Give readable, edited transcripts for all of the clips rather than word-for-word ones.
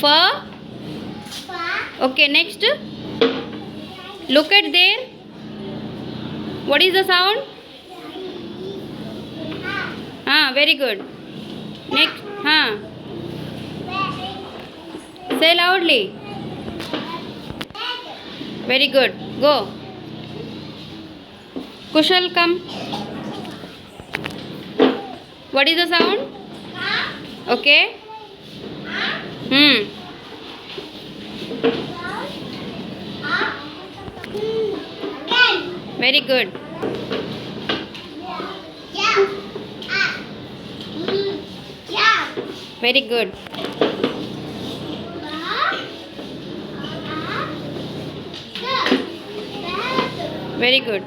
Fa. Okay, next. Look at there. What is the sound? Very good. Next. Say loudly. Very good. Go. Kushal, come. What is the sound? Okay. Very good. Very good. Very good.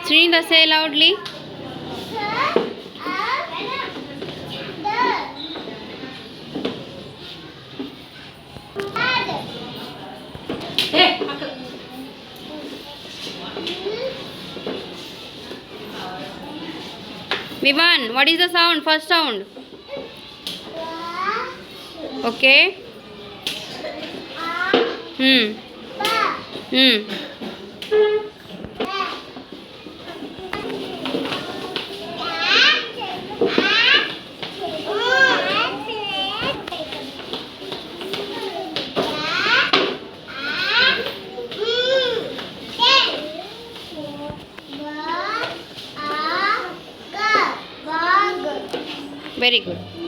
Srinda, say loudly. Vivan, what is the sound? First sound. Okay. Very good.